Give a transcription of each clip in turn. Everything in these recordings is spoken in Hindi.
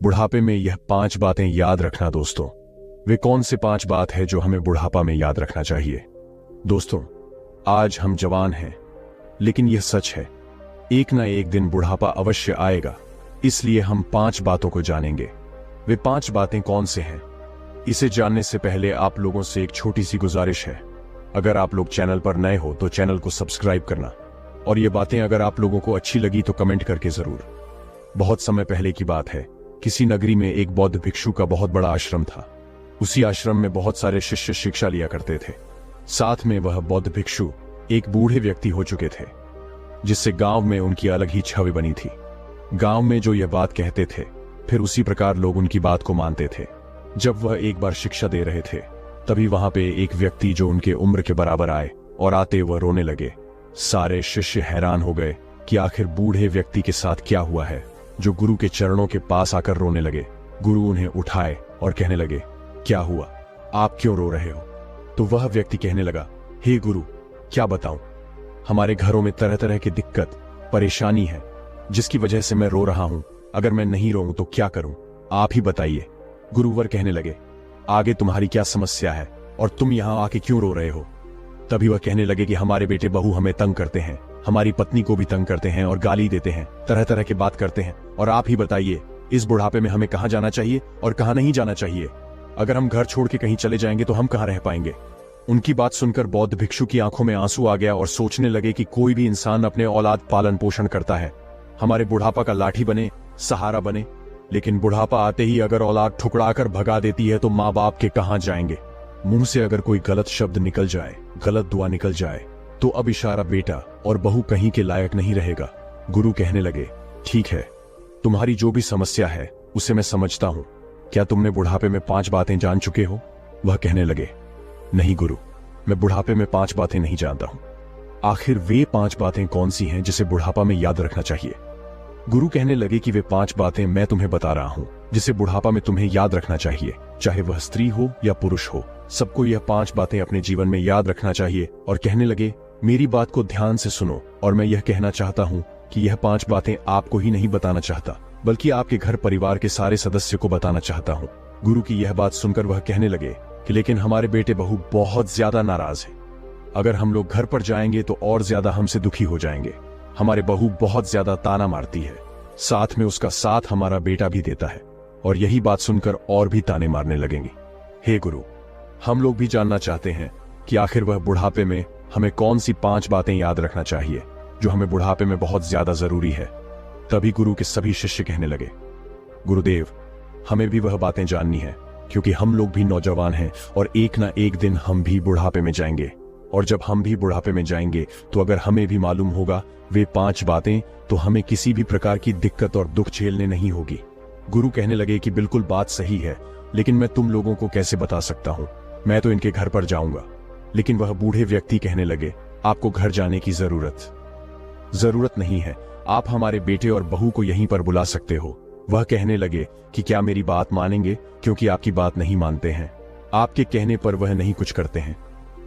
बुढ़ापे में यह 5 बातें याद रखना दोस्तों। वे कौन से 5 बात है जो हमें बुढ़ापा में याद रखना चाहिए? दोस्तों, आज हम जवान हैं, लेकिन यह सच है, एक ना एक दिन बुढ़ापा अवश्य आएगा। इसलिए हम 5 बातों को जानेंगे। वे 5 बातें कौन से हैं? इसे जानने से पहले आप लोगों से एक छोटी सी गुजारिश है। अगर आप लोग चैनल पर नए हो तो चैनल को सब्सक्राइब करना, और ये बातें अगर आप लोगों को अच्छी लगी तो कमेंट करके जरूर। बहुत समय पहले की बात है, किसी नगरी में एक बौद्ध भिक्षु का बहुत बड़ा आश्रम था। उसी आश्रम में बहुत सारे शिष्य शिक्षा लिया करते थे। साथ में वह बौद्ध भिक्षु एक बूढ़े व्यक्ति हो चुके थे, जिससे गांव में उनकी अलग ही छवि बनी थी। गांव में जो यह बात कहते थे, फिर उसी प्रकार लोग उनकी बात को मानते थे। जब वह एक बार शिक्षा दे रहे थे, तभी वहां पे एक व्यक्ति जो उनके उम्र के बराबर आए, और आते वह रोने लगे। सारे शिष्य हैरान हो गए कि आखिर बूढ़े व्यक्ति के साथ क्या हुआ है, जो गुरु के चरणों के पास आकर रोने लगे। गुरु उन्हें उठाए और कहने लगे, क्या हुआ, आप क्यों रो रहे हो? तो वह व्यक्ति कहने लगा, हे गुरु, क्या बताऊं, हमारे घरों में तरह तरह की दिक्कत परेशानी है, जिसकी वजह से मैं रो रहा हूं। अगर मैं नहीं रोऊं तो क्या करूं, आप ही बताइए। गुरुवर कहने लगे, आगे तुम्हारी क्या समस्या है और तुम यहां आके क्यों रो रहे हो? तभी वह कहने लगे कि हमारे बेटे बहू हमें तंग करते हैं, हमारी पत्नी को भी तंग करते हैं और गाली देते हैं, तरह तरह की बात करते हैं, और आप ही बताइए, इस बुढ़ापे में हमें कहां जाना चाहिए और कहां नहीं जाना चाहिए? अगर हम घर छोड़ के कहीं चले जाएंगे तो हम कहां रह पाएंगे? उनकी बात सुनकर बौद्ध भिक्षु की आंखों में आंसू आ गया और सोचने लगे कि कोई भी इंसान अपने औलाद पालन पोषण करता है, हमारे बुढ़ापा का लाठी बने, सहारा बने, लेकिन बुढ़ापा आते ही अगर औलाद ठुकराकर भगा देती है तो माँ बाप के कहां जाएंगे? मुंह से अगर कोई गलत शब्द निकल जाए, गलत दुआ निकल जाए, तो अब इशारा बेटा और बहू कहीं के लायक नहीं रहेगा। गुरु कहने लगे, ठीक है, तुम्हारी जो भी समस्या है उसे मैं समझता हूं। क्या तुमने बुढ़ापे में 5 बातें जान चुके हो? वह कहने लगे, नहीं गुरु, मैं बुढ़ापे में 5 बातें नहीं जानता हूं। आखिर वे 5 बातें कौन सी हैं जिसे बुढ़ापा में याद रखना चाहिए? गुरु कहने लगे कि वे 5 बातें मैं तुम्हें बता रहा हूं, जिसे बुढ़ापा में तुम्हें याद रखना चाहिए, चाहे वह स्त्री हो या पुरुष हो। सबको यह 5 बातें अपने जीवन में याद रखना चाहिए। और कहने लगे, मेरी बात को ध्यान से सुनो, और मैं यह कहना चाहता हूं कि यह 5 बातें आपको ही नहीं बताना चाहता, बल्कि आपके घर परिवार के सारे सदस्य को बताना चाहता हूं। गुरु की यह बात सुनकर वह कहने लगे कि लेकिन हमारे बेटे बहू बहुत ज्यादा नाराज है। अगर हम लोग घर पर जाएंगे तो और ज्यादा हमसे दुखी हो जाएंगे। हमारे बहू बहुत ज्यादा ताना मारती है, साथ में उसका साथ हमारा बेटा भी देता है, और यही बात सुनकर और भी ताने मारने लगेंगी। हे गुरु, हम लोग भी जानना चाहते हैं कि आखिर वह बुढ़ापे में हमें कौन सी 5 बातें याद रखना चाहिए, जो हमें बुढ़ापे में बहुत ज्यादा जरूरी है। तभी गुरु के सभी शिष्य कहने लगे, गुरुदेव, हमें भी वह बातें जाननी है, क्योंकि हम लोग भी नौजवान हैं और एक ना एक दिन हम भी बुढ़ापे में जाएंगे। और जब हम भी बुढ़ापे में जाएंगे तो अगर हमें भी मालूम होगा वे 5 बातें, तो हमें किसी भी प्रकार की दिक्कत और दुख झेलने नहीं होगी। गुरु कहने लगे कि बिल्कुल बात सही है, लेकिन मैं तुम लोगों को कैसे बता सकता हूं, मैं तो इनके घर पर जाऊंगा। लेकिन वह बूढ़े व्यक्ति कहने लगे, आपको घर जाने की जरूरत नहीं है, आप हमारे बेटे और बहू को यहीं पर बुला सकते हो। वह कहने लगे कि क्या मेरी बात मानेंगे, क्योंकि आपकी बात नहीं मानते हैं। आपके कहने पर वह नहीं कुछ करते हैं,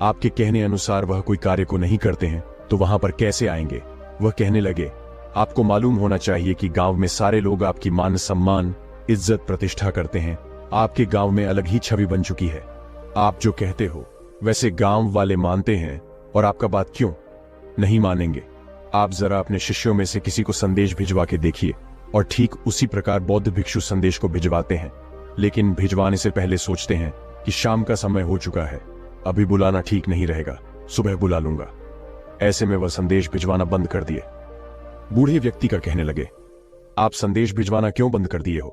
आपके कहने अनुसार वह कोई कार्य को नहीं करते हैं, तो वहां पर कैसे आएंगे? वह कहने लगे, आपको मालूम होना चाहिए कि गांव में सारे लोग आपकी मान सम्मान, इज्जत प्रतिष्ठा करते हैं। आपके गांव में अलग ही छवि बन चुकी है। आप जो कहते हो वैसे गांव वाले मानते हैं, और आपका बात क्यों नहीं मानेंगे? आप जरा अपने शिष्यों में से किसी को संदेश भिजवा के देखिए। और ठीक उसी प्रकार बौद्ध भिक्षु संदेश को भिजवाते हैं, लेकिन भिजवाने से पहले सोचते हैं कि शाम का समय हो चुका है, अभी बुलाना ठीक नहीं रहेगा, सुबह बुला लूंगा। ऐसे में वह संदेश भिजवाना बंद कर दिए। बूढ़े व्यक्ति का कहने लगे, आप संदेश भिजवाना क्यों बंद कर दिए हो?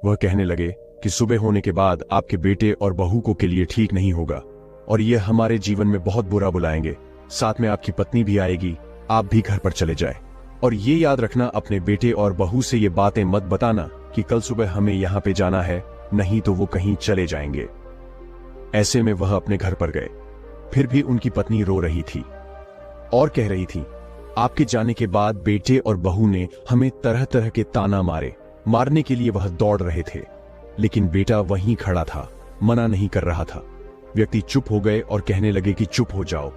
वह कहने लगे कि सुबह होने के बाद आपके बेटे और बहू को के लिए ठीक नहीं होगा, और यह हमारे जीवन में बहुत बुरा बुलाएंगे। साथ में आपकी पत्नी भी आएगी, आप भी घर पर चले जाए। और ये याद रखना, अपने बेटे और बहू से ये बातें मत बताना कि कल सुबह हमें यहाँ पे जाना है, नहीं तो वो कहीं चले जाएंगे। ऐसे में वह अपने घर पर गए। फिर भी उनकी पत्नी रो रही थी और कह रही थी, आपके जाने के बाद बेटे और बहू ने हमें तरह तरह के ताना मारे। मारने के लिए वह दौड़ रहे थे, लेकिन बेटा वहीं खड़ा था, मना नहीं कर रहा था। व्यक्ति चुप हो गए और कहने लगे कि चुप हो जाओ,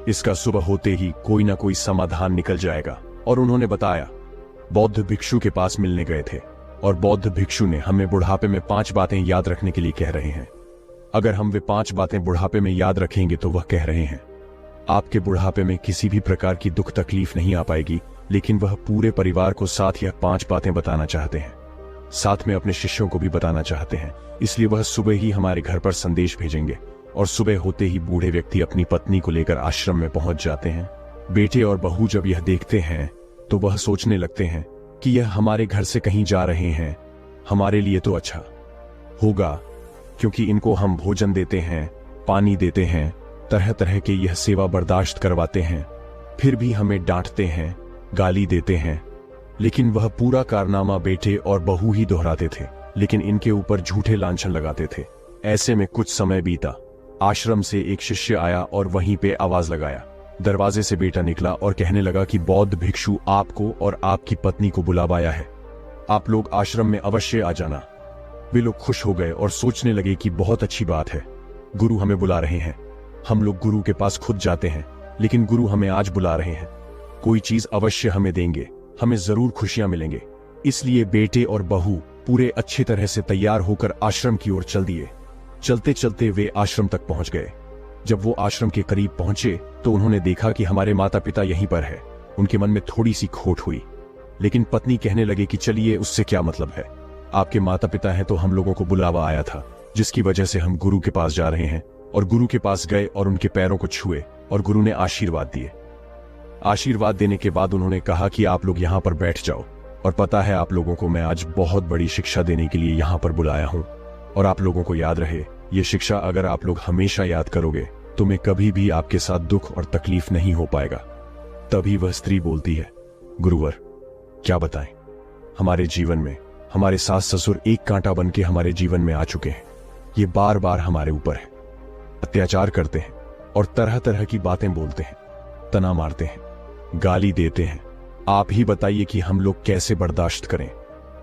इसका सुबह होते ही कोई ना कोई समाधान निकल जाएगा। और उन्होंने बताया, बौद्ध भिक्षु के पास मिलने गए थे। और बौद्ध भिक्षु ने हमें बुढ़ापे में 5 बातें याद रखने के लिए कह रहे हैं। अगर हम वे 5 बातें बुढ़ापे में याद रखेंगे तो वह कह रहे हैं, आपके बुढ़ापे में किसी भी प्रकार की दुख तकलीफ नहीं आ पाएगी, लेकिन वह पूरे परिवार को साथ यह 5 बातें बताना चाहते हैं, साथ में अपने शिष्यों को भी बताना चाहते हैं। इसलिए वह सुबह ही हमारे घर पर संदेश भेजेंगे और सुबह होते ही बूढ़े व्यक्ति अपनी पत्नी को लेकर आश्रम में पहुंच जाते हैं। बेटे और बहू जब यह देखते हैं तो वह सोचने लगते हैं कि यह हमारे घर से कहीं जा रहे हैं, हमारे लिए तो अच्छा होगा, क्योंकि इनको हम भोजन देते हैं, पानी देते हैं, तरह तरह के यह सेवा बर्दाश्त करवाते हैं, फिर भी हमें डांटते हैं, गाली देते हैं। लेकिन वह पूरा कारनामा बेटे और बहू ही दोहराते थे, लेकिन इनके ऊपर झूठे लांछन लगाते थे। ऐसे में कुछ समय बीता। आश्रम से एक शिष्य आया और वहीं पे आवाज लगाया। दरवाजे से बेटा निकला और कहने लगा कि बौद्ध भिक्षु आपको और आपकी पत्नी को बुलावाया है, आप लोग आश्रम में अवश्य आ जाना। वे लोग खुश हो गए और सोचने लगे कि बहुत अच्छी बात है, गुरु हमें बुला रहे हैं, हम लोग गुरु के पास खुद जाते हैं, लेकिन गुरु हमें आज बुला रहे हैं, कोई चीज अवश्य हमें देंगे, हमें जरूर खुशियां मिलेंगे। इसलिए बेटे और बहू पूरे अच्छी तरह से तैयार होकर आश्रम की ओर चल दिए। चलते चलते वे आश्रम तक पहुंच गए। जब वो आश्रम के करीब पहुंचे तो उन्होंने देखा कि हमारे माता पिता यहीं पर है। उनके मन में थोड़ी सी खोट हुई, लेकिन पत्नी कहने लगे कि चलिए, उससे क्या मतलब है, आपके माता पिता हैं तो हम लोगों को बुलावा आया था, जिसकी वजह से हम गुरु के पास जा रहे हैं। और गुरु के पास गए और उनके पैरों को छुए और गुरु ने आशीर्वाद दिए। आशीर्वाद देने के बाद उन्होंने कहा कि आप लोग यहाँ पर बैठ जाओ, और पता है आप लोगों को मैं आज बहुत बड़ी शिक्षा देने के लिए यहाँ पर बुलाया हूँ, और आप लोगों को याद रहे ये शिक्षा अगर आप लोग हमेशा याद करोगे तो मैं कभी भी आपके साथ दुख और तकलीफ नहीं हो पाएगा। तभी वह स्त्री बोलती है, गुरुवर क्या बताएं, हमारे जीवन में हमारे सास ससुर एक कांटा बन के हमारे जीवन में आ चुके हैं। ये बार बार हमारे ऊपर है, अत्याचार करते हैं और तरह तरह की बातें बोलते हैं, तना मारते हैं, गाली देते हैं। आप ही बताइए कि हम लोग कैसे बर्दाश्त करें।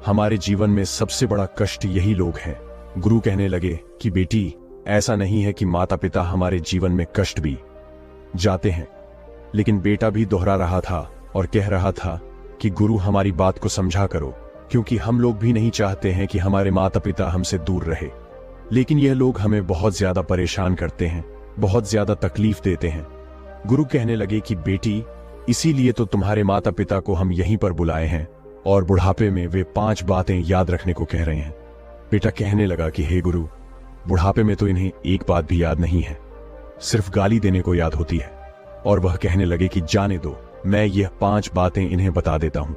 हमारे जीवन में सबसे बड़ा कष्ट यही लोग हैं। गुरु कहने लगे कि बेटी, ऐसा नहीं है कि माता पिता हमारे जीवन में कष्ट भी जाते हैं, लेकिन बेटा भी दोहरा रहा था और कह रहा था कि गुरु हमारी बात को समझा करो, क्योंकि हम लोग भी नहीं चाहते हैं कि हमारे माता पिता हमसे दूर रहे, लेकिन यह लोग हमें बहुत ज्यादा परेशान करते हैं, बहुत ज्यादा तकलीफ देते हैं। गुरु कहने लगे कि बेटी, इसीलिए तो तुम्हारे माता पिता को हम यहीं पर बुलाए हैं और बुढ़ापे में वे 5 बातें याद रखने को कह रहे हैं। बेटा कहने लगा कि हे गुरु, बुढ़ापे में तो इन्हें एक बात भी याद नहीं है, सिर्फ गाली देने को याद होती है। और वह कहने लगे कि जाने दो, मैं यह 5 बातें इन्हें बता देता हूं,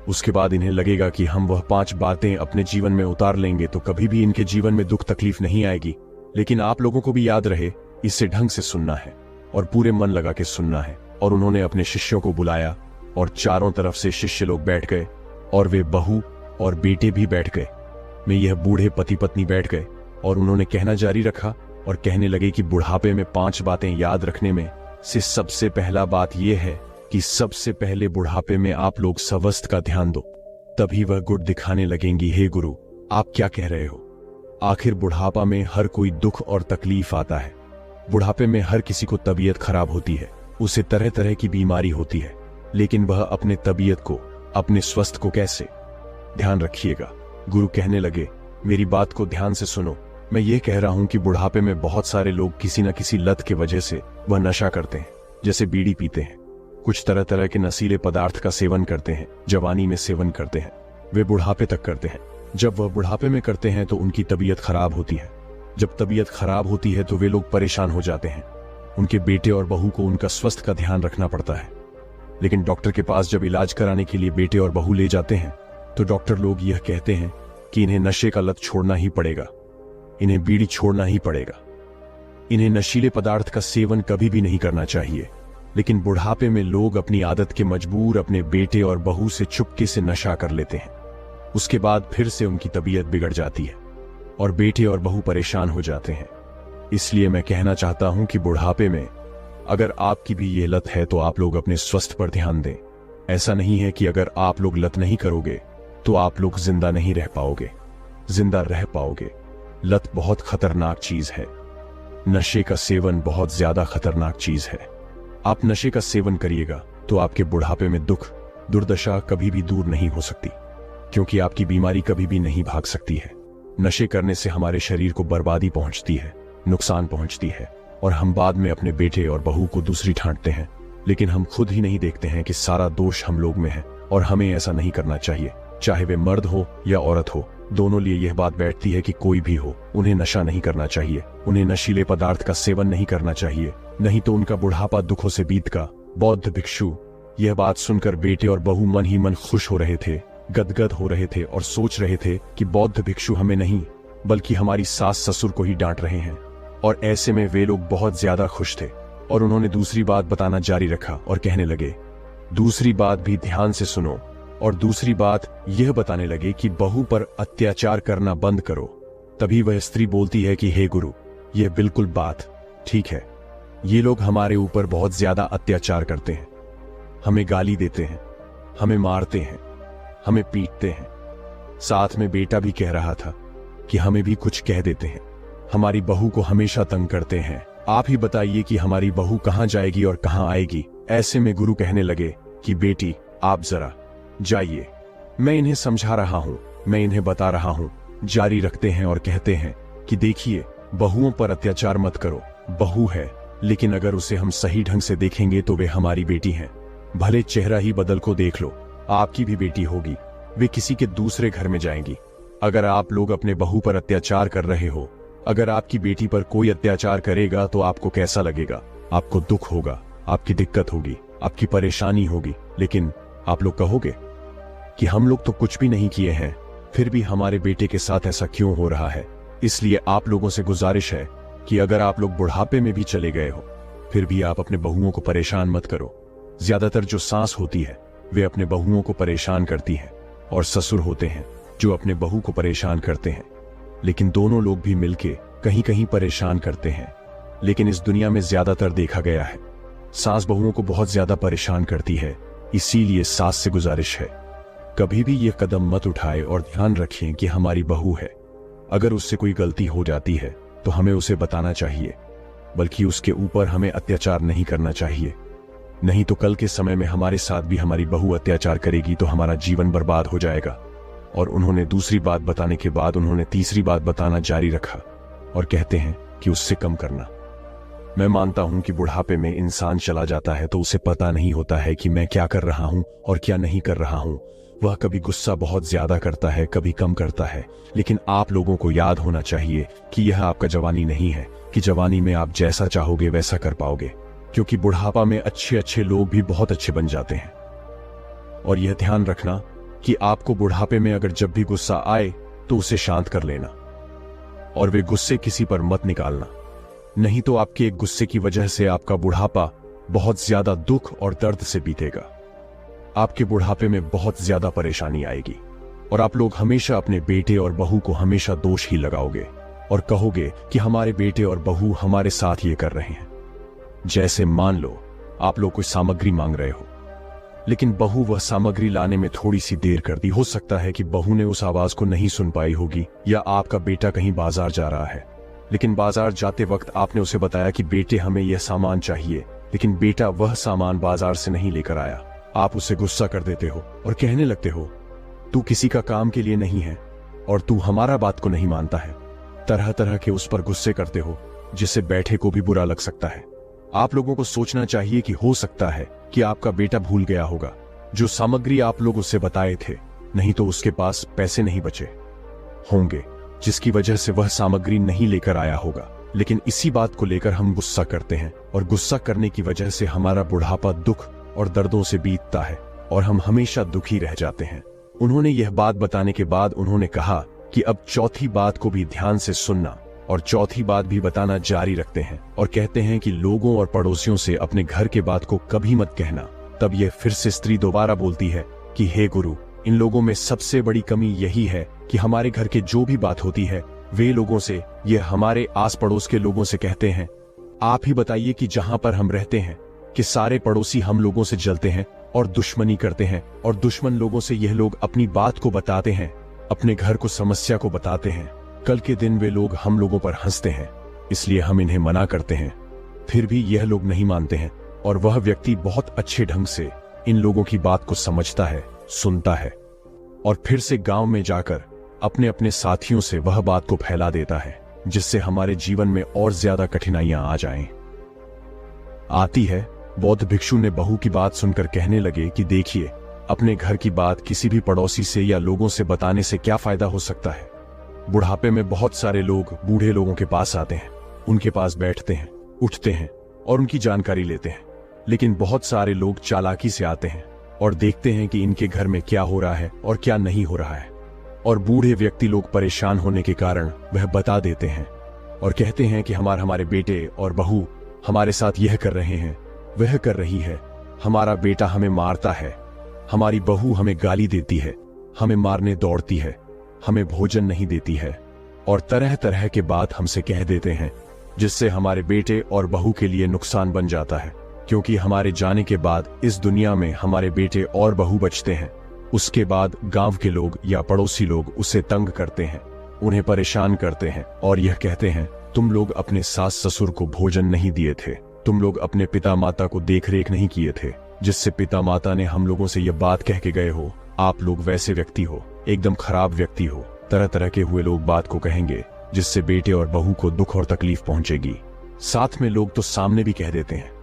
उसके बाद इन्हें लगेगा कि हम वह 5 बातें अपने जीवन में उतार लेंगे तो कभी भी इनके जीवन में दुख तकलीफ नहीं आएगी। लेकिन आप लोगों को भी याद रहे, इसे ढंग से सुनना है और पूरे मन लगा के सुनना है। और उन्होंने अपने शिष्यों को बुलाया और चारों तरफ से शिष्य लोग बैठ गए और वे बहू और बेटे भी बैठ गए। में यह बूढ़े पति पत्नी बैठ गए और उन्होंने कहना जारी रखा और कहने लगे कि बुढ़ापे में 5 बातें याद रखने में से सबसे पहला बात यह है कि सबसे पहले बुढ़ापे में आप लोग स्वस्थ का ध्यान दो। तभी वह गुट दिखाने लगेंगी, हे गुरु आप क्या कह रहे हो, आखिर बुढ़ापा में हर कोई दुख और तकलीफ आता है। बुढ़ापे में हर किसी को तबीयत खराब होती है, उसे तरह तरह की बीमारी होती है, लेकिन वह अपने तबीयत को, अपने स्वास्थ्य को कैसे ध्यान रखिएगा। गुरु कहने लगे, मेरी बात को ध्यान से सुनो, मैं ये कह रहा हूं कि बुढ़ापे में बहुत सारे लोग किसी न किसी लत के वजह से वह नशा करते हैं, जैसे बीड़ी पीते हैं, कुछ तरह तरह के नशीले पदार्थ का सेवन करते हैं, जवानी में सेवन करते हैं, वे बुढ़ापे तक करते हैं। जब वह बुढ़ापे में करते हैं तो उनकी तबीयत खराब होती है। जब तबीयत खराब होती है तो वे लोग परेशान हो जाते हैं। उनके बेटे और बहू को उनका स्वास्थ्य का ध्यान रखना पड़ता है, लेकिन डॉक्टर के पास जब इलाज कराने के लिए बेटे और बहू ले जाते हैं तो डॉक्टर लोग यह कहते हैं कि इन्हें नशे का लत छोड़ना ही पड़ेगा, इन्हें बीड़ी छोड़ना ही पड़ेगा, इन्हें नशीले पदार्थ का सेवन कभी भी नहीं करना चाहिए। लेकिन बुढ़ापे में लोग अपनी आदत के मजबूर अपने बेटे और बहू से चुपके से नशा कर लेते हैं। उसके बाद फिर से उनकी तबीयत बिगड़ जाती है और बेटे और बहू परेशान हो जाते हैं। इसलिए मैं कहना चाहता हूं कि बुढ़ापे में अगर आपकी भी ये लत है तो आप लोग अपने स्वास्थ्य पर ध्यान दें। ऐसा नहीं है कि अगर आप लोग लत नहीं करोगे तो आप लोग जिंदा नहीं रह पाओगे, जिंदा रह पाओगे। लत बहुत खतरनाक चीज है, नशे का सेवन बहुत ज्यादा खतरनाक चीज है। आप नशे का सेवन करिएगा तो आपके बुढ़ापे में दुख दुर्दशा कभी भी दूर नहीं हो सकती, क्योंकि आपकी बीमारी कभी भी नहीं भाग सकती है। नशे करने से हमारे शरीर को बर्बादी पहुंचती है, नुकसान पहुंचती है, और हम बाद में अपने बेटे और बहू को दूसरी ठांटते हैं। लेकिन हम खुद ही नहीं देखते हैं कि सारा दोष हम लोग में है, और हमें ऐसा नहीं करना चाहिए। चाहे वे मर्द हो या औरत हो, दोनों लिए यह बात बैठती है कि कोई भी हो, उन्हें नशा नहीं करना चाहिए, उन्हें नशीले पदार्थ का सेवन नहीं करना चाहिए, नहीं तो उनका बुढ़ापा दुखों से बीतेगा। बौद्ध भिक्षु यह बात सुनकर बेटे और बहू मन ही मन खुश हो रहे थे, गदगद हो रहे थे और सोच रहे थे कि बौद्ध भिक्षु हमें नहीं बल्कि हमारी सास ससुर को ही डांट रहे हैं। और ऐसे में वे लोग बहुत ज्यादा खुश थे और उन्होंने दूसरी बात बताना जारी रखा और कहने लगे, दूसरी बात भी ध्यान से सुनो। और दूसरी बात यह बताने लगे कि बहू पर अत्याचार करना बंद करो। तभी वह स्त्री बोलती है कि हे गुरु, यह बिल्कुल बात ठीक है। ये लोग हमारे ऊपर बहुत ज्यादा अत्याचार करते हैं, हमें गाली देते हैं, हमें मारते हैं, हमें पीटते हैं। साथ में बेटा भी कह रहा था कि हमें भी कुछ कह देते हैं, हमारी बहू को हमेशा तंग करते हैं। आप ही बताइए कि हमारी बहू कहां जाएगी और कहां आएगी। ऐसे में गुरु कहने लगे कि बेटी, आप जरा जाइए, मैं इन्हें समझा रहा हूं, मैं इन्हें बता रहा हूं। जारी रखते हैं और कहते हैं कि देखिए, बहुओं पर अत्याचार मत करो। बहू है, लेकिन अगर उसे हम सही ढंग से देखेंगे तो वे हमारी बेटी हैं। भले चेहरा ही बदल को देख लो, आपकी भी बेटी होगी, वे किसी के दूसरे घर में जाएंगी। अगर आप लोग अपने बहू पर अत्याचार कर रहे हो, अगर आपकी बेटी पर कोई अत्याचार करेगा तो आपको कैसा लगेगा? आपको दुख होगा, आपकी दिक्कत होगी, आपकी परेशानी होगी। लेकिन आप लोग कहोगे कि हम लोग तो कुछ भी नहीं किए हैं, फिर भी हमारे बेटे के साथ ऐसा क्यों हो रहा है? इसलिए आप लोगों से गुजारिश है कि अगर आप लोग बुढ़ापे में भी चले गए हो, फिर भी आप अपने बहुओं को परेशान मत करो। ज्यादातर जो सास होती है वे अपने बहुओं को परेशान करती हैं, और ससुर होते हैं जो अपने बहू को परेशान करते हैं। लेकिन दोनों लोग भी मिलके कहीं कहीं परेशान करते हैं। लेकिन इस दुनिया में ज्यादातर देखा गया है सास बहुओं को बहुत ज्यादा परेशान करती है। इसीलिए सास से गुजारिश है, कभी भी यह कदम मत उठाए और ध्यान रखें कि हमारी बहू है, अगर उससे कोई गलती हो जाती है तो हमें उसे बताना चाहिए, बल्कि उसके ऊपर हमें अत्याचार नहीं करना चाहिए। नहीं तो कल के समय में हमारे साथ भी हमारी बहू अत्याचार करेगी तो हमारा जीवन बर्बाद हो जाएगा। और उन्होंने दूसरी बात बताने के बाद उन्होंने तीसरी बात बताना जारी रखा और कहते हैं कि उससे कम करना। मैं मानता हूं कि बुढ़ापे में इंसान चला जाता है तो उसे पता नहीं होता है कि मैं क्या कर रहा हूं और क्या नहीं कर रहा हूं। वह कभी गुस्सा बहुत ज्यादा करता है, कभी कम करता है। लेकिन आप लोगों को याद होना चाहिए कि यह आपका जवानी नहीं है कि जवानी में आप जैसा चाहोगे वैसा कर पाओगे, क्योंकि बुढ़ापा में अच्छे अच्छे लोग भी बहुत अच्छे बन जाते हैं। और यह ध्यान रखना कि आपको बुढ़ापे में अगर जब भी गुस्सा आए तो उसे शांत कर लेना, और वे गुस्से किसी पर मत निकालना, नहीं तो आपके एक गुस्से की वजह से आपका बुढ़ापा बहुत ज्यादा दुख और दर्द से बीतेगा। आपके बुढ़ापे में बहुत ज्यादा परेशानी आएगी और आप लोग हमेशा अपने बेटे और बहू को हमेशा दोष ही लगाओगे और कहोगे कि हमारे बेटे और बहू हमारे साथ ये कर रहे हैं। जैसे मान लो आप लोग कोई सामग्री मांग रहे हो, लेकिन बहू वह सामग्री लाने में थोड़ी सी देर कर दी। हो सकता है कि बहू ने उस आवाज को नहीं सुन पाई होगी, या आपका बेटा कहीं बाजार जा रहा है, लेकिन बाजार जाते वक्त आपने उसे बताया कि बेटे हमें यह सामान चाहिए, लेकिन बेटा वह सामान बाजार से नहीं लेकर आया। आप उससे गुस्सा कर देते हो और कहने लगते हो, तू किसी का काम के लिए नहीं है और तू हमारा बात को नहीं मानता है। तरह तरह के उस पर गुस्से करते हो जिससे बैठे को भी बुरा लग सकता है। आप लोगों को सोचना चाहिए कि हो सकता है कि आपका बेटा भूल गया होगा जो सामग्री आप लोग उससे बताए थे, नहीं तो उसके पास पैसे नहीं बचे होंगे जिसकी वजह से वह सामग्री नहीं लेकर आया होगा। लेकिन इसी बात को लेकर हम गुस्सा करते हैं और गुस्सा करने की वजह से हमारा बुढ़ापा दुख और दर्दों से बीतता है और हम हमेशा दुखी रह जाते हैं। उन्होंने यह बात बताने के बाद उन्होंने कहा कि अब चौथी बात को भी ध्यान से सुनना, और चौथी बात भी बताना जारी रखते हैं और कहते हैं कि लोगों और पड़ोसियों से अपने घर के बात को कभी मत कहना। तब यह फिर से स्त्री दोबारा बोलती है कि हे गुरु, इन लोगों में सबसे बड़ी कमी यही है कि हमारे घर के जो भी बात होती है वे लोगों से, ये हमारे आस पड़ोस के लोगों से कहते हैं। आप ही बताइए कि जहां पर हम रहते हैं कि सारे पड़ोसी हम लोगों से जलते हैं और दुश्मनी करते हैं, और दुश्मन लोगों से यह लोग अपनी बात को बताते हैं, अपने घर को समस्या को बताते हैं। कल के दिन वे लोग हम लोगों पर हंसते हैं, इसलिए हम इन्हें मना करते हैं, फिर भी यह लोग नहीं मानते हैं। और वह व्यक्ति बहुत अच्छे ढंग से इन लोगों की बात को समझता है, सुनता है और फिर से गांव में जाकर अपने अपने साथियों से वह बात को फैला देता है, जिससे हमारे जीवन में और ज्यादा कठिनाइयां आ जाएं। आती है। बौद्ध भिक्षु ने बहू की बात सुनकर कहने लगे कि देखिए, अपने घर की बात किसी भी पड़ोसी से या लोगों से बताने से क्या फायदा हो सकता है। बुढ़ापे में बहुत सारे लोग बूढ़े लोगों के पास आते हैं, उनके पास बैठते हैं, उठते हैं और उनकी जानकारी लेते हैं। लेकिन बहुत सारे लोग चालाकी से आते हैं और देखते हैं कि इनके घर में क्या हो रहा है और क्या नहीं हो रहा है। और बूढ़े व्यक्ति लोग परेशान होने के कारण वह बता देते हैं और कहते हैं कि हमारे बेटे और बहू हमारे साथ यह कर रहे हैं, वह कर रही है, हमारा बेटा हमें मारता है, हमारी बहू हमें गाली देती है, हमें मारने दौड़ती है, हमें भोजन नहीं देती है और तरह तरह के बात हमसे कह देते हैं, जिससे हमारे बेटे और बहू के लिए नुकसान बन जाता है। क्योंकि हमारे जाने के बाद इस दुनिया में हमारे बेटे और बहू बचते हैं। उसके बाद गांव के लोग या पड़ोसी लोग उसे तंग करते हैं, उन्हें परेशान करते हैं और यह कहते हैं, तुम लोग अपने सास ससुर को भोजन नहीं दिए थे, तुम लोग अपने पिता माता को देख रेख नहीं किए थे, जिससे पिता माता ने हम लोगों से यह बात कह के गए हो, आप लोग वैसे व्यक्ति हो, एकदम खराब व्यक्ति हो। तरह तरह के हुए लोग बात को कहेंगे, जिससे बेटे और बहू को दुख और तकलीफ पहुंचेगी। साथ में लोग तो सामने भी कह देते हैं।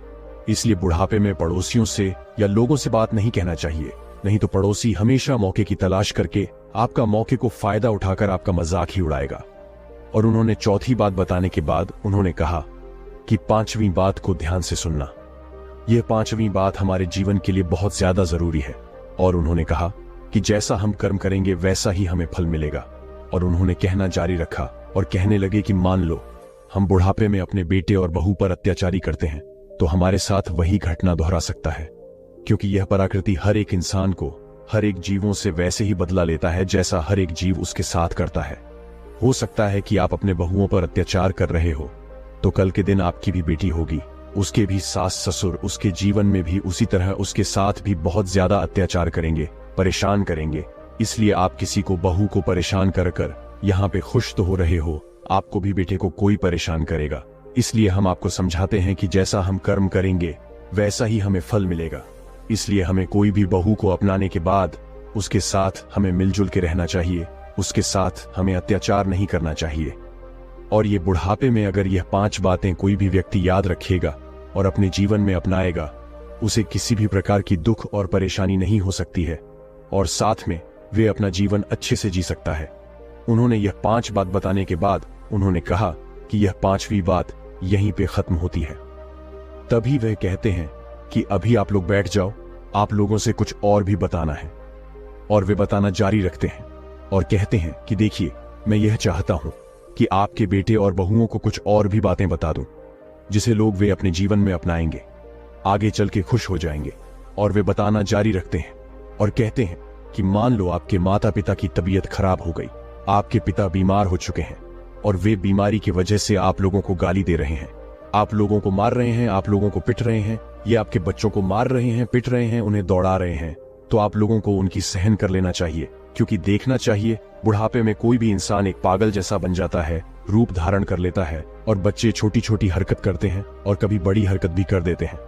इसलिए बुढ़ापे में पड़ोसियों से या लोगों से बात नहीं कहना चाहिए, नहीं तो पड़ोसी हमेशा मौके की तलाश करके आपका मौके को फायदा उठाकर आपका मजाक ही उड़ाएगा। और उन्होंने चौथी बात बताने के बाद उन्होंने कहा कि पांचवी बात को ध्यान से सुनना। यह पांचवी बात हमारे जीवन के लिए बहुत ज्यादा जरूरी है। और उन्होंने कहा कि जैसा हम कर्म करेंगे वैसा ही हमें फल मिलेगा। और उन्होंने कहना जारी रखा और कहने लगे कि मान लो हम बुढ़ापे में अपने बेटे और बहू पर अत्याचारी करते हैं, तो हमारे साथ वही घटना दोहरा सकता है। क्योंकि यह प्रकृति हर एक इंसान को, हर एक जीवों से वैसे ही बदला लेता है जैसा हर एक जीव उसके साथ करता है। हो सकता है कि आप अपने बहुओं पर अत्याचार कर रहे हो, तो कल के दिन आपकी भी बेटी होगी, उसके भी सास ससुर उसके जीवन में भी उसी तरह उसके साथ भी बहुत ज्यादा अत्याचार करेंगे, परेशान करेंगे। इसलिए आप किसी को बहू को परेशान कर कर यहाँ पे खुश तो हो रहे हो, आपको भी बेटे को कोई परेशान करेगा। इसलिए हम आपको समझाते हैं कि जैसा हम कर्म करेंगे वैसा ही हमें फल मिलेगा। इसलिए हमें कोई भी बहू को अपनाने के बाद उसके साथ हमें मिलजुल के रहना चाहिए, उसके साथ हमें अत्याचार नहीं करना चाहिए। और ये बुढ़ापे में अगर यह 5 बातें कोई भी व्यक्ति याद रखेगा और अपने जीवन में अपनाएगा, उसे किसी भी प्रकार की दुख और परेशानी नहीं हो सकती है और साथ में वे अपना जीवन अच्छे से जी सकता है। उन्होंने यह 5 बात बताने के बाद उन्होंने कहा कि यह 5वीं बात यहीं पे खत्म होती है। तभी वह कहते हैं कि अभी आप लोग बैठ जाओ, आप लोगों से कुछ और भी बताना है। और वे बताना जारी रखते हैं और कहते हैं कि देखिए, मैं यह चाहता हूं कि आपके बेटे और बहुओं को कुछ और भी बातें बता दूं, जिसे लोग वे अपने जीवन में अपनाएंगे, आगे चल के खुश हो जाएंगे। और वे बताना जारी रखते हैं और कहते हैं कि मान लो आपके माता पिता की तबीयत खराब हो गई, आपके पिता बीमार हो चुके हैं और वे बीमारी की वजह से आप लोगों को गाली दे रहे हैं, आप लोगों को मार रहे हैं, आप लोगों को पिट रहे हैं, ये आपके बच्चों को मार रहे हैं, पिट रहे हैं, उन्हें दौड़ा रहे हैं, तो आप लोगों को उनकी सहन कर लेना चाहिए। क्योंकि देखना चाहिए, बुढ़ापे में कोई भी इंसान एक पागल जैसा बन जाता है, रूप धारण कर लेता है और बच्चे छोटी छोटी हरकत करते हैं और कभी बड़ी हरकत भी कर देते हैं।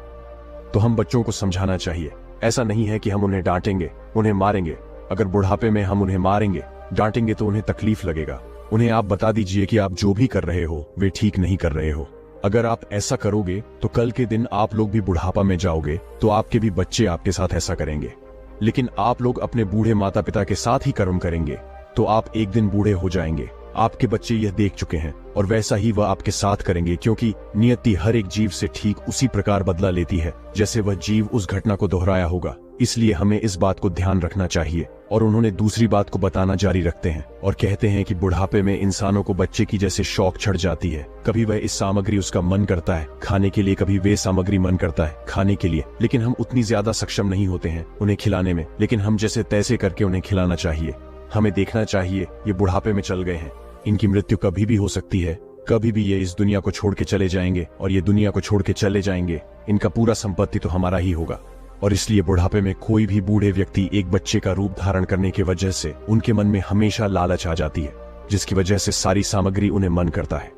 तो हम बच्चों को समझाना चाहिए, ऐसा नहीं है कि हम उन्हें डांटेंगे, उन्हें मारेंगे। अगर बुढ़ापे में हम उन्हें मारेंगे, डांटेंगे तो उन्हें तकलीफ लगेगा। उन्हें आप बता दीजिए कि आप जो भी कर रहे हो वे ठीक नहीं कर रहे हो। अगर आप ऐसा करोगे तो कल के दिन आप लोग भी बुढ़ापा में जाओगे, तो आपके भी बच्चे आपके साथ ऐसा करेंगे। लेकिन आप लोग अपने बूढ़े माता पिता के साथ ही कर्म करेंगे तो आप एक दिन बूढ़े हो जाएंगे। आपके बच्चे यह देख चुके हैं और वैसा ही वह आपके साथ करेंगे, क्योंकि नियति हर एक जीव से ठीक उसी प्रकार बदला लेती है जैसे वह जीव उस घटना को दोहराया होगा। इसलिए हमें इस बात को ध्यान रखना चाहिए। और उन्होंने दूसरी बात को बताना जारी रखते हैं और कहते हैं कि बुढ़ापे में इंसानों को बच्चे की जैसे शौक चढ़ जाती है, कभी वह इस सामग्री उसका मन करता है खाने के लिए, कभी वे सामग्री मन करता है खाने के लिए, लेकिन हम उतनी ज्यादा सक्षम नहीं होते हैं उन्हें खिलाने में। लेकिन हम जैसे तैसे करके उन्हें खिलाना चाहिए। हमें देखना चाहिए ये बुढ़ापे में चल गए हैं, इनकी मृत्यु कभी भी हो सकती है, कभी भी ये इस दुनिया को छोड़ के चले जाएंगे और ये दुनिया को छोड़ के चले जाएंगे, इनका पूरा संपत्ति तो हमारा ही होगा। और इसलिए बुढ़ापे में कोई भी बूढ़े व्यक्ति एक बच्चे का रूप धारण करने की वजह से उनके मन में हमेशा लालच आ जाती है, जिसकी वजह से सारी सामग्री उन्हें मन करता है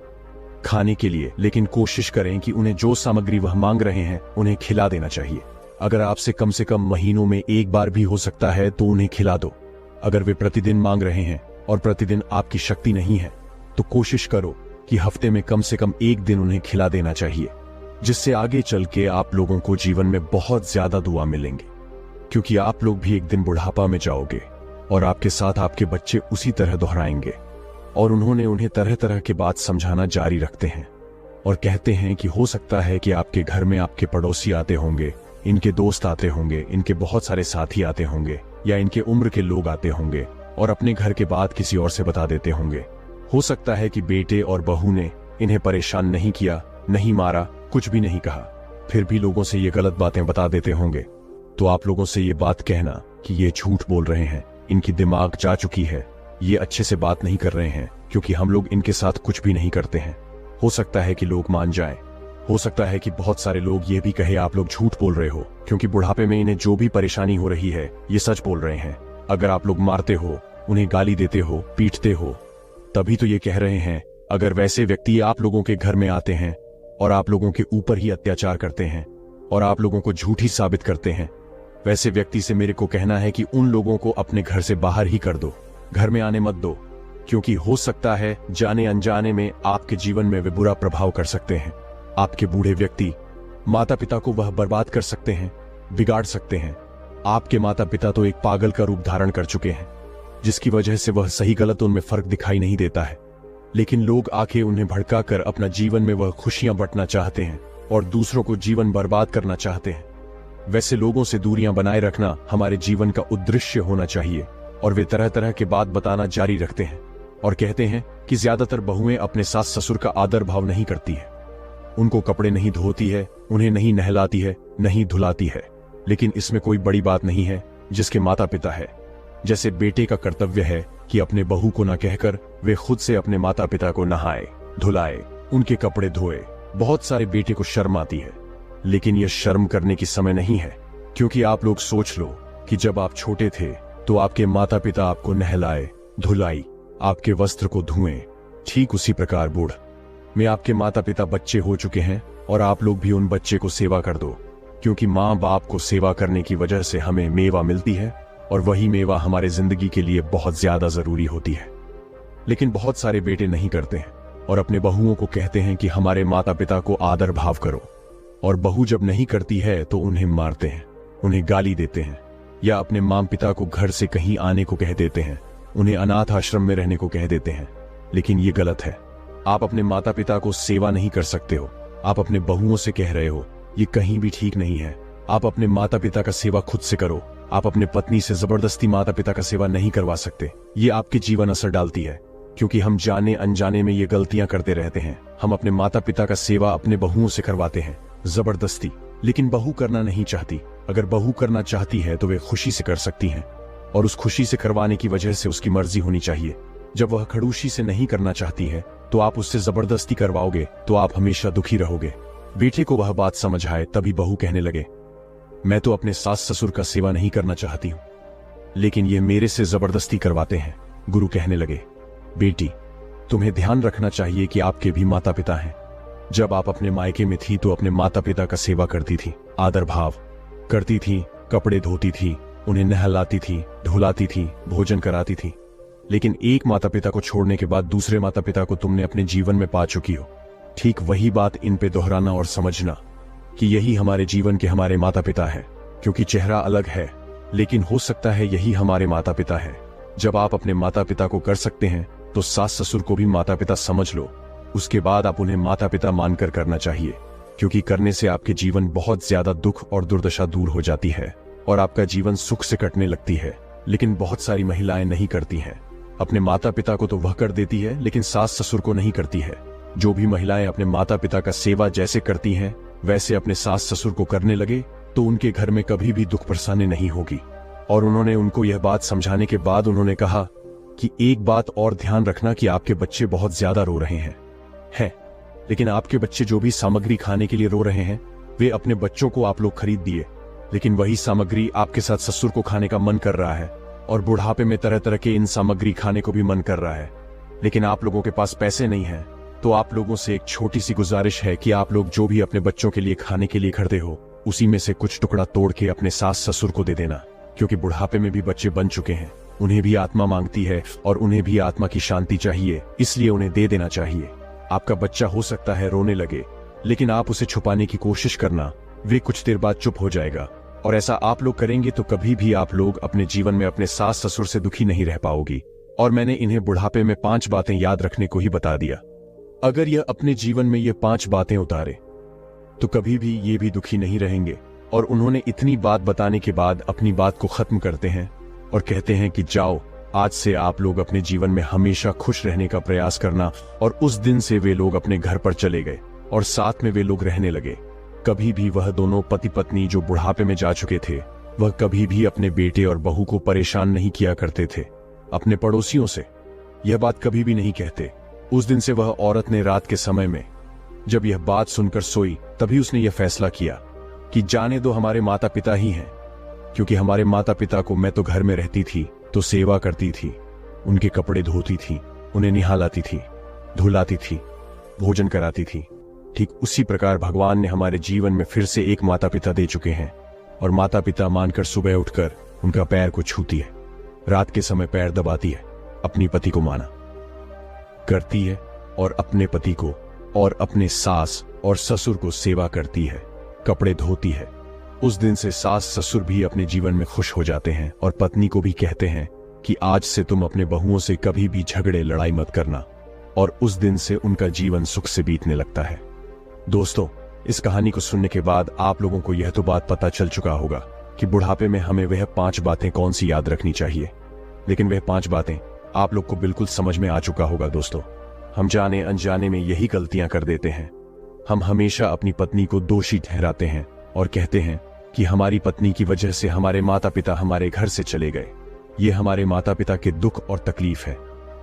खाने के लिए। लेकिन कोशिश करें कि उन्हें जो सामग्री वह मांग रहे हैं उन्हें खिला देना चाहिए। अगर आपसे कम महीनों में एक बार भी हो सकता है तो उन्हें खिला दो। अगर वे प्रतिदिन मांग रहे हैं और प्रतिदिन आपकी शक्ति नहीं है, तो कोशिश करो कि हफ्ते में कम से कम एक दिन उन्हें खिला देना चाहिए, जिससे आगे चल के आप लोगों को जीवन में बहुत ज्यादा दुआ मिलेंगे। क्योंकि आप लोग भी एक दिन बुढ़ापा में जाओगे और आपके साथ आपके बच्चे उसी तरह दोहराएंगे। और उन्हें तरह तरह के बात समझाना जारी रखते हैं और कहते हैं कि हो सकता है कि आपके घर में आपके पड़ोसी आते होंगे, इनके दोस्त आते होंगे, इनके बहुत सारे साथी आते होंगे, या इनके उम्र के लोग आते होंगे और अपने घर के बात किसी और से बता देते होंगे। हो सकता है कि बेटे और बहू ने इन्हें परेशान नहीं किया, नहीं मारा, कुछ भी नहीं कहा, फिर भी लोगों से ये गलत बातें बता देते होंगे। तो आप लोगों से ये बात कहना कि ये झूठ बोल रहे हैं, इनकी दिमाग जा चुकी है, ये अच्छे से बात नहीं कर रहे हैं, क्योंकि हम लोग इनके साथ कुछ भी नहीं करते हैं। हो सकता है कि लोग मान जाएं। हो सकता है कि बहुत सारे लोग ये भी कहे आप लोग झूठ बोल रहे हो, क्योंकि बुढ़ापे में इन्हें जो भी परेशानी हो रही है ये सच बोल रहे हैं। अगर आप लोग मारते हो, उन्हें गाली देते हो, पीटते हो, तभी तो ये कह रहे हैं। अगर वैसे व्यक्ति आप लोगों के घर में आते हैं और आप लोगों के ऊपर ही अत्याचार करते हैं और आप लोगों को झूठी साबित करते हैं, वैसे व्यक्ति से मेरे को कहना है कि उन लोगों को अपने घर से बाहर ही कर दो, घर में आने मत दो। क्योंकि हो सकता है जाने अनजाने में आपके जीवन में वे बुरा प्रभाव कर सकते हैं। आपके बूढ़े व्यक्ति माता पिता को वह बर्बाद कर सकते हैं, बिगाड़ सकते हैं। आपके माता पिता तो एक पागल का रूप धारण कर चुके हैं, जिसकी वजह से वह सही गलत उनमें फर्क दिखाई नहीं देता है। लेकिन लोग आके उन्हें भड़काकर अपना जीवन में वह खुशियां बंटना चाहते हैं और दूसरों को जीवन बर्बाद करना चाहते हैं। वैसे लोगों से दूरियां बनाए रखना हमारे जीवन का उद्देश्य होना चाहिए। और वे तरह तरह के बात बताना जारी रखते हैं और कहते हैं कि ज्यादातर बहुएं अपने सास ससुर का आदर भाव नहीं करती है, उनको कपड़े नहीं धोती है, उन्हें नहीं नहलाती है, नहीं धुलाती है। लेकिन इसमें कोई बड़ी बात नहीं है। जिसके माता पिता है, जैसे बेटे का कर्तव्य है कि अपने बहू को न कहकर वे खुद से अपने माता पिता को नहाए, धुलाए, उनके कपड़े धोए। बहुत सारे बेटे को शर्म आती है, लेकिन यह शर्म करने की समय नहीं है। क्योंकि आप लोग सोच लो कि जब आप छोटे थे तो आपके माता पिता आपको नहलाए, धुलाई, आपके वस्त्र को धुएं। ठीक उसी प्रकार बूढ़ में आपके माता पिता बच्चे हो चुके हैं और आप लोग भी उन बच्चे को सेवा कर दो। क्योंकि माँ बाप को सेवा करने की वजह से हमें मेवा मिलती है और वही मेवा हमारे जिंदगी के लिए बहुत ज्यादा जरूरी होती है। लेकिन बहुत सारे बेटे नहीं करते हैं और अपने बहुओं को कहते हैं कि हमारे माता पिता को आदर भाव करो। और बहू जब नहीं करती है तो उन्हें मारते हैं, उन्हें गाली देते हैं, या अपने माँ पिता को घर से कहीं आने को कह देते हैं, उन्हें अनाथ आश्रम में रहने को कह देते हैं। लेकिन ये गलत है। आप अपने माता पिता को सेवा नहीं कर सकते हो, आप अपने बहुओं से कह रहे हो, ये कहीं भी ठीक नहीं है। आप अपने माता पिता का सेवा खुद से करो। आप अपने पत्नी से जबरदस्ती माता पिता का सेवा नहीं करवा सकते। ये आपके जीवन असर डालती है, क्योंकि हम जाने अनजाने में ये गलतियां करते रहते हैं। हम अपने माता पिता का सेवा अपने बहुओं से करवाते हैं जबरदस्ती। लेकिन बहू करना नहीं चाहती। अगर बहू करना चाहती है तो वे खुशी से कर सकती हैं, और उस खुशी से करवाने की वजह से उसकी मर्जी होनी चाहिए। जब वह खड़ूसी से नहीं करना चाहती है तो आप उससे जबरदस्ती करवाओगे तो आप हमेशा दुखी रहोगे। बेटे को वह बात समझ आए तभी बहू कहने लगे, मैं तो अपने सास ससुर का सेवा नहीं करना चाहती हूँ, लेकिन ये मेरे से जबरदस्ती करवाते हैं। गुरु कहने लगे, बेटी तुम्हें ध्यान रखना चाहिए कि आपके भी माता पिता हैं। जब आप अपने मायके में थी तो अपने माता पिता का सेवा करती थी, आदर भाव करती थी, कपड़े धोती थी, उन्हें नहलाती थी, धुलाती थी, भोजन कराती थी। लेकिन एक माता पिता को छोड़ने के बाद दूसरे माता पिता को तुमने अपने जीवन में पा चुकी हो। ठीक वही बात इन पे दोहराना और समझना कि यही हमारे जीवन के हमारे माता पिता है। क्योंकि चेहरा अलग है, लेकिन हो सकता है यही हमारे माता पिता है। जब आप अपने माता पिता को कर सकते हैं तो सास ससुर को भी माता पिता समझ लो। उसके बाद आप उन्हें माता पिता मानकर करना चाहिए, क्योंकि करने से आपके जीवन बहुत ज्यादा दुख और दुर्दशा दूर हो जाती है और आपका जीवन सुख से कटने लगती है। लेकिन बहुत सारी महिलाएं नहीं करती हैं। अपने माता पिता को तो वह कर देती है, लेकिन सास ससुर को नहीं करती है। जो भी महिलाएं अपने माता पिता का सेवा जैसे करती हैं वैसे अपने सास ससुर को करने लगे तो उनके घर में कभी भी दुख परेशानी नहीं होगी। और उन्होंने उनको यह बात समझाने के बाद उन्होंने कहा कि एक बात और ध्यान रखना कि आपके बच्चे बहुत ज्यादा रो रहे हैं, लेकिन आपके बच्चे जो भी सामग्री खाने के लिए रो रहे हैं वे अपने बच्चों को आप लोग खरीद दिए, लेकिन वही सामग्री आपके साथ ससुर को खाने का मन कर रहा है और बुढ़ापे में तरह तरह के इन सामग्री खाने को भी मन कर रहा है। लेकिन आप लोगों के पास पैसे नहीं हैं। तो आप लोगों से एक छोटी सी गुजारिश है कि आप लोग जो भी अपने बच्चों के लिए खाने के लिए खरीदे हो उसी में से कुछ टुकड़ा तोड़ के अपने सास ससुर को दे देना, क्योंकि बुढ़ापे में भी बच्चे बन चुके हैं उन्हें भी आत्मा मांगती है और उन्हें भी आत्मा की शांति चाहिए, इसलिए उन्हें दे देना चाहिए। आपका बच्चा हो सकता है रोने लगे, लेकिन आप उसे छुपाने की कोशिश करना, वे कुछ देर बाद चुप हो जाएगा। और ऐसा आप लोग करेंगे तो कभी भी आप लोग अपने जीवन में अपने सास ससुर से दुखी नहीं रह पाओगी। और मैंने इन्हें बुढ़ापे में 5 बातें याद रखने को ही बता दिया। अगर यह अपने जीवन में ये 5 बातें उतारे तो कभी भी ये भी दुखी नहीं रहेंगे। और उन्होंने इतनी बात बताने के बाद अपनी बात को खत्म करते हैं और कहते हैं कि जाओ, आज से आप लोग अपने जीवन में हमेशा खुश रहने का प्रयास करना। और उस दिन से वे लोग अपने घर पर चले गए और साथ में वे लोग रहने लगे। कभी भी वह दोनों पति पत्नी जो बुढ़ापे में जा चुके थे, वह कभी भी अपने बेटे और बहू को परेशान नहीं किया करते थे। अपने पड़ोसियों से यह बात कभी भी नहीं कहते। उस दिन से वह औरत ने रात के समय में जब यह बात सुनकर सोई, तभी उसने यह फैसला किया कि जाने दो, हमारे माता पिता ही हैं। क्योंकि हमारे माता पिता को मैं तो घर में रहती थी तो सेवा करती थी, उनके कपड़े धोती थी, उन्हें निहालाती थी, धुलाती थी, भोजन कराती थी। ठीक उसी प्रकार भगवान ने हमारे जीवन में फिर से एक माता पिता दे चुके हैं। और माता पिता मानकर सुबह उठकर उनका पैर को छूती है, रात के समय पैर दबाती है, अपनी पति को माना करती है और अपने पति को और अपने सास और ससुर को सेवा करती है, कपड़े धोती है। उस दिन से सास ससुर भी अपने जीवन में खुश हो जाते हैं और पत्नी को भी कहते हैं कि आज से तुम अपने बहुओं से कभी भी झगड़े लड़ाई मत करना। और उस दिन से उनका जीवन सुख से बीतने लगता है। दोस्तों, इस कहानी को सुनने के बाद आप लोगों को यह तो बात पता चल चुका होगा कि बुढ़ापे में हमें वह 5 बातें कौन सी याद रखनी चाहिए। लेकिन वह 5 बातें आप लोग को बिल्कुल समझ में आ चुका होगा। दोस्तों, हम जाने अनजाने में यही गलतियां कर देते हैं। हम हमेशा अपनी पत्नी को दोषी ठहराते हैं और कहते हैं कि हमारी पत्नी की वजह से हमारे माता पिता हमारे घर से चले गए। ये हमारे माता पिता के दुख और तकलीफ है।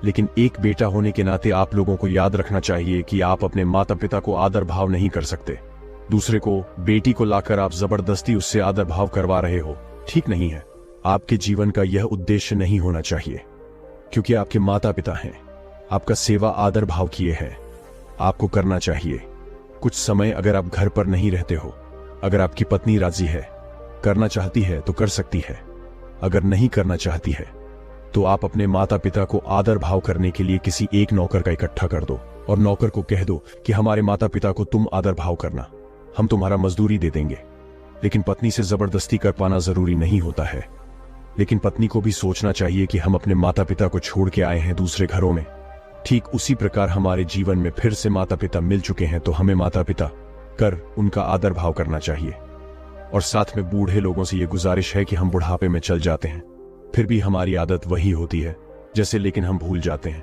लेकिन एक बेटा होने के नाते आप लोगों को याद रखना चाहिए कि आप अपने माता पिता को आदर भाव नहीं कर सकते। दूसरे को, बेटी को लाकर आप जबरदस्ती उससे आदर भाव करवा रहे हो, ठीक नहीं है। आपके जीवन का यह उद्देश्य नहीं होना चाहिए। क्योंकि आपके माता पिता हैं, आपका सेवा आदर भाव किए हैं, आपको करना चाहिए। कुछ समय अगर आप घर पर नहीं रहते हो, अगर आपकी पत्नी राजी है, करना चाहती है तो कर सकती है। अगर नहीं करना चाहती है तो आप अपने माता पिता को आदर भाव करने के लिए किसी एक नौकर का इकट्ठा कर दो और नौकर को कह दो कि हमारे माता पिता को तुम आदर भाव करना, हम तुम्हारा मजदूरी दे देंगे। लेकिन पत्नी से जबरदस्ती कर पाना जरूरी नहीं होता है। लेकिन पत्नी को भी सोचना चाहिए कि हम अपने माता पिता को छोड़ के आए हैं दूसरे घरों में। ठीक उसी प्रकार हमारे जीवन में फिर से माता पिता मिल चुके हैं तो हमें माता पिता कर उनका आदर भाव करना चाहिए। और साथ में बूढ़े लोगों से यह गुजारिश है कि हम बुढ़ापे में चल जाते हैं, फिर भी हमारी आदत वही होती है जैसे, लेकिन हम भूल जाते हैं।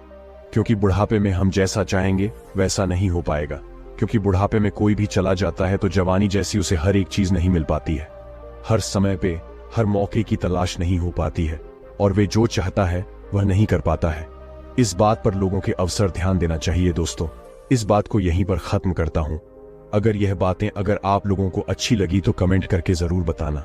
क्योंकि बुढ़ापे में हम जैसा चाहेंगे वैसा नहीं हो पाएगा। क्योंकि बुढ़ापे में कोई भी चला जाता है तो जवानी जैसी उसे हर एक चीज नहीं मिल पाती है, हर समय पे हर मौके की तलाश नहीं हो पाती है और वे जो चाहता है वह नहीं कर पाता है। इस बात पर लोगों के अवसर ध्यान देना चाहिए। दोस्तों, इस बात को यहीं पर खत्म करता हूं। अगर यह बातें अगर आप लोगों को अच्छी लगी तो कमेंट करके जरूर बताना।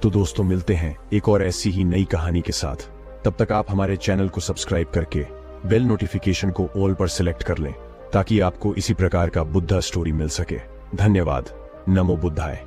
तो दोस्तों, मिलते हैं एक और ऐसी ही नई कहानी के साथ। तब तक आप हमारे चैनल को सब्सक्राइब करके बेल नोटिफिकेशन को ऑल पर सिलेक्ट कर लें ताकि आपको इसी प्रकार का बुद्धा स्टोरी मिल सके। धन्यवाद। नमो बुद्धाय।